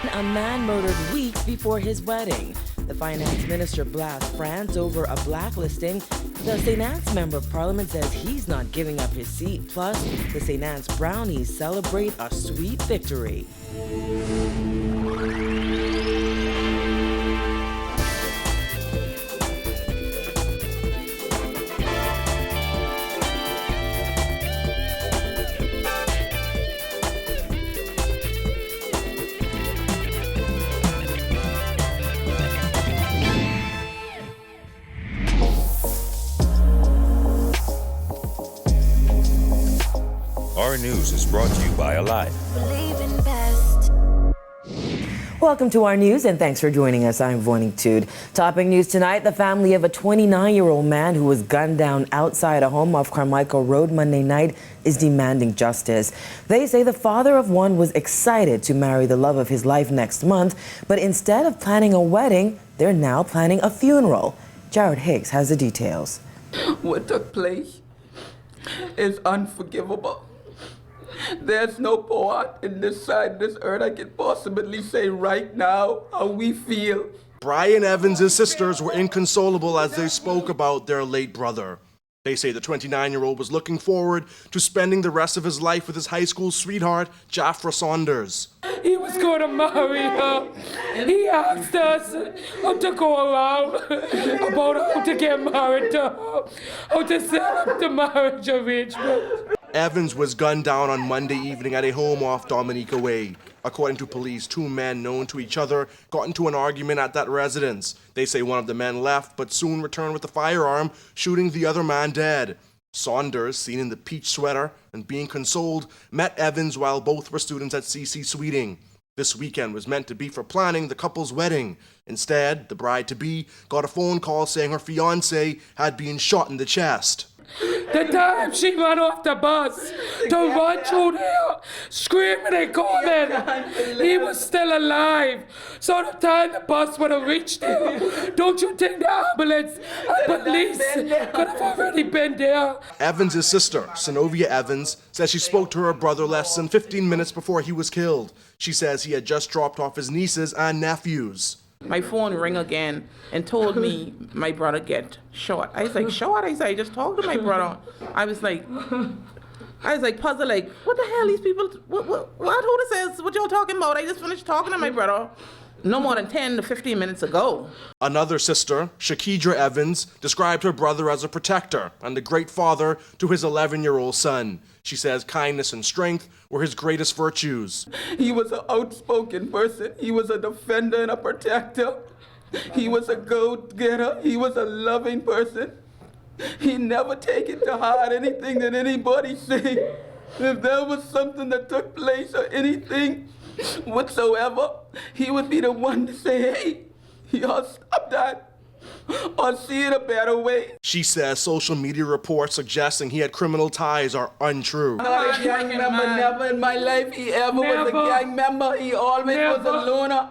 A man murdered weeks before his wedding. The finance minister blasts France over a blacklisting. The St. Anne's member of parliament says he's not giving up his seat. Plus, the St. Anne's Brownies celebrate a sweet victory. Our news is brought to you by Alive. Welcome to our news and thanks for joining us. I'm VAUGHNIQUE. Topping news tonight, the family of a 29-year-old man who was gunned down outside a home off Carmichael Road Monday night is demanding justice. They say the father of one was excited to marry the love of his life next month, but instead of planning a wedding, they're now planning a funeral. Jared Higgs has the details. What took place is unforgivable. There's no poet in this side of this earth I can possibly say right now how we feel. Brian Evans' sisters were inconsolable as they spoke about their late brother. They say the 29-year-old was looking forward to spending the rest of his life with his high school sweetheart, Jafra Saunders. He was going to marry her. He asked us how to go around about how to get married to her, how to set up the marriage arrangement. Evans was gunned down on Monday evening at a home off Dominica Way. According to police, two men known to each other got into an argument at that residence. They say one of the men left, but soon returned with a firearm, shooting the other man dead. Saunders, seen in the peach sweater and being consoled, met Evans while both were students at CC Sweeting. This weekend was meant to be for planning the couple's wedding. Instead, the bride-to-be got a phone call saying her fiancé had been shot in the chest. The time she ran off the bus to run through there, screaming and calling, he was still alive. So the time the bus would have reached there, don't you think the ambulance and police could have already been there? Evans' sister, SANOVIA Evans, says she spoke to her brother less than 15 minutes before he was killed. She says he had just dropped off his nieces and nephews. My phone rang again and told me my brother get shot. I was like, shot? I said, I just talked to my brother. I was like puzzled, like, what the hell these people, what, who this is, what y'all talking about? I just finished talking to my brother no more than 10 to 15 minutes ago. Another sister, SHEKEDRA Evans, described her brother as a protector and a great father to his 11-year-old son. She says kindness and strength were his greatest virtues. He was an outspoken person. He was a defender and a protector. He was a go-getter. He was a loving person. He never take it to heart anything that anybody say. If there was something that took place or anything whatsoever, he would be the one to say, hey, y'all stop that. Or see it a better way. She says social media reports suggesting he had criminal ties are untrue. Not a gang member, never in my life he ever was a gang member. He always was a loner.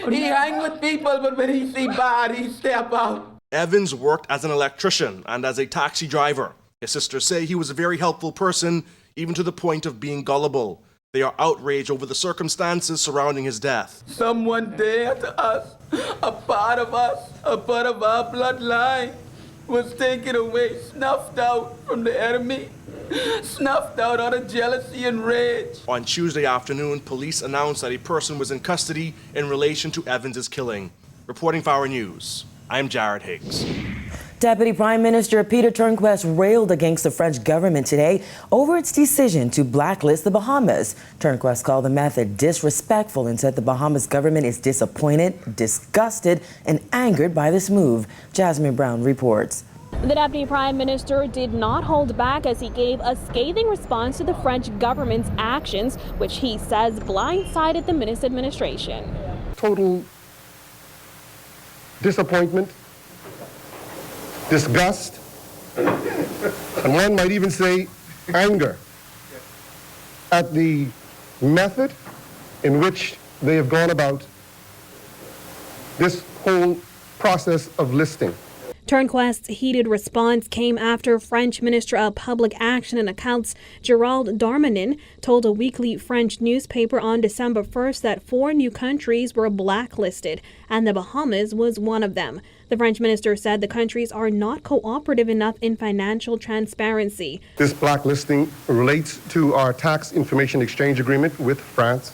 He hang with people, but when he see bad, he step out. Evans worked as an electrician and as a taxi driver. His sisters say he was a very helpful person, even to the point of being gullible. They are outraged over the circumstances surrounding his death. Someone dear to us, a part of us, a part of our bloodline, was taken away, snuffed out from the enemy, snuffed out out of jealousy and rage. On Tuesday afternoon, police announced that a person was in custody in relation to Evans' killing. Reporting for our news, I'm Jared Higgs. Deputy Prime Minister Peter TURNQUEST railed against the French government today over its decision to blacklist the Bahamas. TURNQUEST called the method disrespectful and said the Bahamas government is disappointed, disgusted, and angered by this move. Jasmine Brown reports. The Deputy Prime Minister did not hold back as he gave a scathing response to the French government's actions, which he says blindsided the Minister administration. Total disappointment, disgust, and one might even say anger at the method in which they have gone about this whole process of listing. TURNQUEST's heated response came after French Minister of Public Action and Accounts Gérald Darmanin told a weekly French newspaper on December 1st that 4 new countries were blacklisted, and the Bahamas was one of them. The French minister said the countries are not cooperative enough in financial transparency. This blacklisting relates to our tax information exchange agreement with France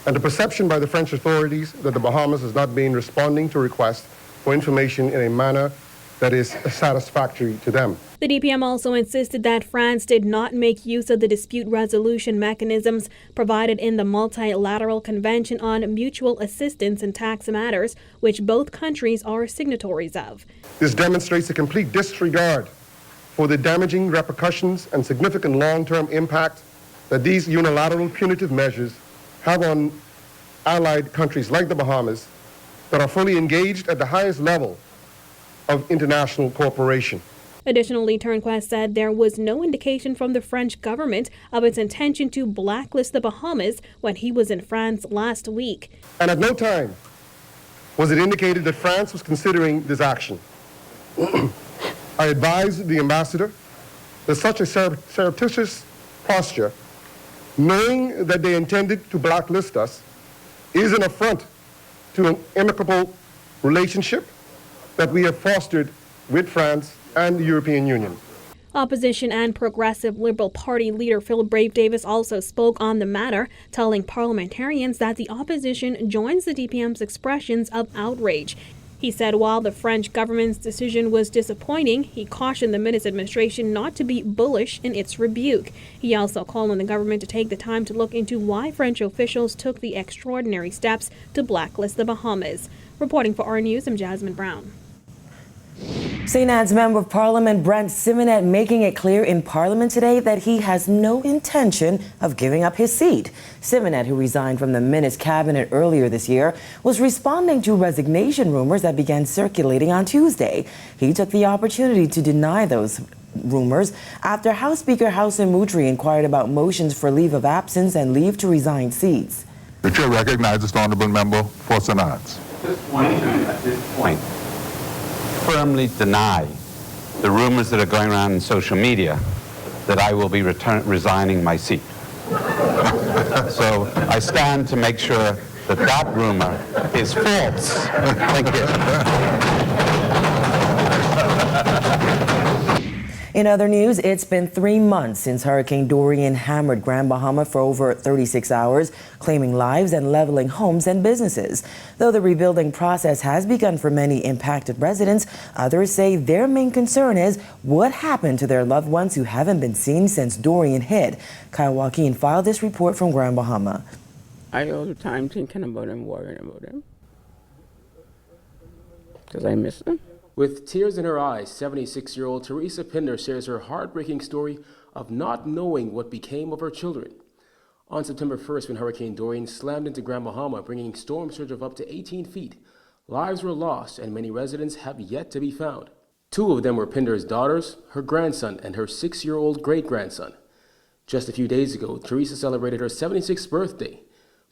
and the perception by the French authorities that the Bahamas has not been responding to requests for information in a manner that is satisfactory to them. The DPM also insisted that France did not make use of the dispute resolution mechanisms provided in the Multilateral Convention on Mutual Assistance in Tax Matters, which both countries are signatories of. This demonstrates a complete disregard for the damaging repercussions and significant long-term impact that these unilateral punitive measures have on allied countries like the Bahamas that are fully engaged at the highest level of international cooperation. Additionally, TURNQUEST said there was no indication from the French government of its intention to blacklist the Bahamas when he was in France last week. And at no time was it indicated that France was considering this action. I advised the ambassador that such a surreptitious posture, knowing that they intended to blacklist us, is an affront to an amicable relationship that we have fostered with France and the European Union. Opposition and Progressive Liberal Party leader Phil Brave-Davis also spoke on the matter, telling parliamentarians that the opposition joins the DPM's expressions of outrage. He said while the French government's decision was disappointing, he cautioned the Minnis administration not to be bullish in its rebuke. He also called on the government to take the time to look into why French officials took the extraordinary steps to blacklist the Bahamas. Reporting for our News, I'm Jasmine Brown. St. Anne's Member of Parliament Brent SYMONETTE making it clear in Parliament today that he has no intention of giving up his seat. SYMONETTE, who resigned from the Minnis cabinet earlier this year, was responding to resignation rumors that began circulating on Tuesday. He took the opportunity to deny those rumors after House Speaker Housen Moutri inquired about motions for leave of absence and leave to resign seats. The chair recognizes the honourable member for St. Anne's. At this point, firmly deny the rumors that are going around in social media that I will be resigning my seat. So I stand to make sure that that rumor is false. Thank you. In other news, it's been 3 months since Hurricane Dorian hammered Grand Bahama for over 36 hours, claiming lives and leveling homes and businesses. Though the rebuilding process has begun for many impacted residents, others say their main concern is what happened to their loved ones who haven't been seen since Dorian hit. Kyle Joaquin filed this report from Grand Bahama. I all the time thinking about them, worrying about them, because I miss them. With tears in her eyes, 76-year-old Theresa Pinder shares her heartbreaking story of not knowing what became of her children. On September 1st, when Hurricane Dorian slammed into Grand Bahama, bringing storm surge of up to 18 feet, lives were lost and many residents have yet to be found. 2 of them were Pinder's daughters, her grandson, and her 6-year-old great-grandson. Just a few days ago, Theresa celebrated her 76th birthday.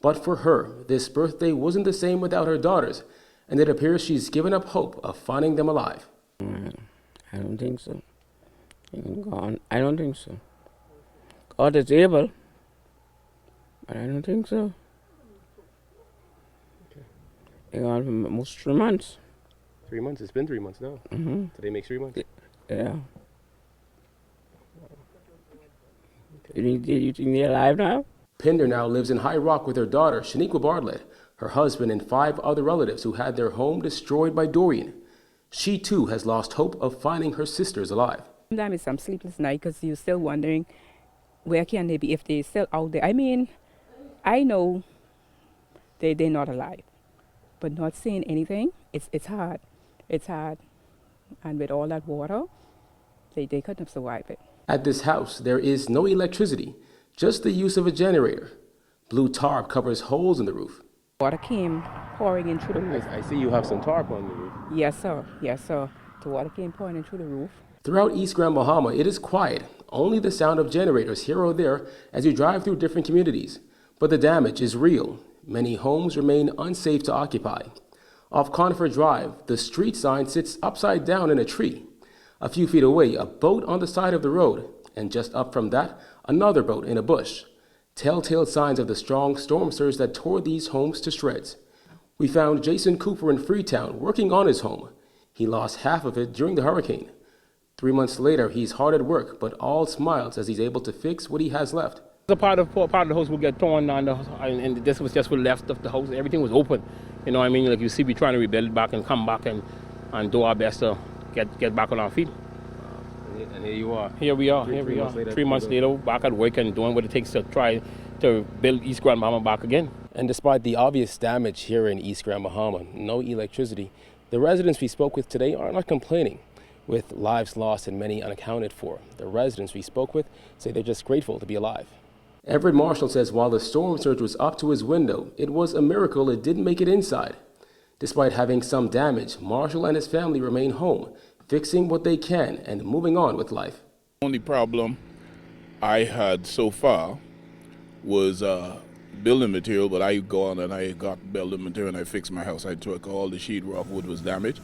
But for her, this birthday wasn't the same without her daughters, and it appears she's given up hope of finding them alive. I don't think so. God, I don't think so. God is able, but I don't think so. They gone for almost 3 months. 3 months? It's been 3 months now. Mm-hmm. Today makes 3 months? Yeah. You think they're alive now? Pinder now lives in High Rock with her daughter, SHANIQUA Bartlett, her husband, and 5 other relatives who had their home destroyed by Dorian. She, too, has lost hope of finding her sisters alive. Sometimes it's some sleepless night because you're still wondering where can they be if they're still out there. I mean, I know they're not alive, but not seeing anything, it's hard. It's hard. And with all that water, they couldn't have survived it. At this house, there is no electricity, just the use of a generator. Blue tarp covers holes in the roof. Water came pouring in through the roof. I see you have some tarp on the roof. Yes, sir. Yes, sir. The water came pouring in through the roof. Throughout East Grand Bahama, it is quiet, only the sound of generators here or there as you drive through different communities. But the damage is real. Many homes remain unsafe to occupy. Off Conifer Drive, the street sign sits upside down in a tree. A few feet away, a boat on the side of the road, and just up from that, another boat in a bush. Telltale signs of the strong storm surge that tore these homes to shreds. We found Jason Cooper in Freetown working on his home. He lost half of it during the hurricane. 3 months later, he's hard at work, but all smiles as he's able to fix what he has left. The part of the house will get torn down, and this was just what left of the house. Everything was open. You know what I mean? Like you see, we're trying to rebuild it back and come back and do our best to get back on our feet. And here you are. Here we are. 3 months later, back at work and doing what it takes to try to build East Grand Bahama back again. And despite the obvious damage here in East Grand Bahama, no electricity, the residents we spoke with today are not complaining. With lives lost and many unaccounted for, the residents we spoke with say they're just grateful to be alive. Everett Marshall says while the storm surge was up to his window, it was a miracle it didn't make it inside. Despite having some damage, Marshall and his family remain home, fixing what they can and moving on with life. The only problem I had so far was building material, but I go on and I got building material and I fixed my house. I took all the sheetrock, wood was damaged,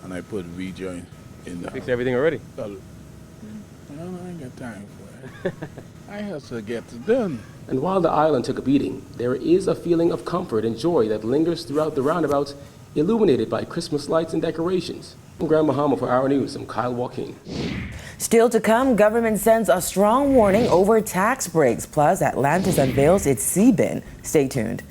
and I put V-joint in the Fixed everything already? I ain't got time for it. I have to get it done. And while the island took a beating, there is a feeling of comfort and joy that lingers throughout the roundabouts, illuminated by Christmas lights and decorations. From Grand Bahama for Our News, I'm Kyle Joaquin. Still to come, government sends a strong warning over tax breaks. Plus, Atlantis unveils its sea bin. Stay tuned.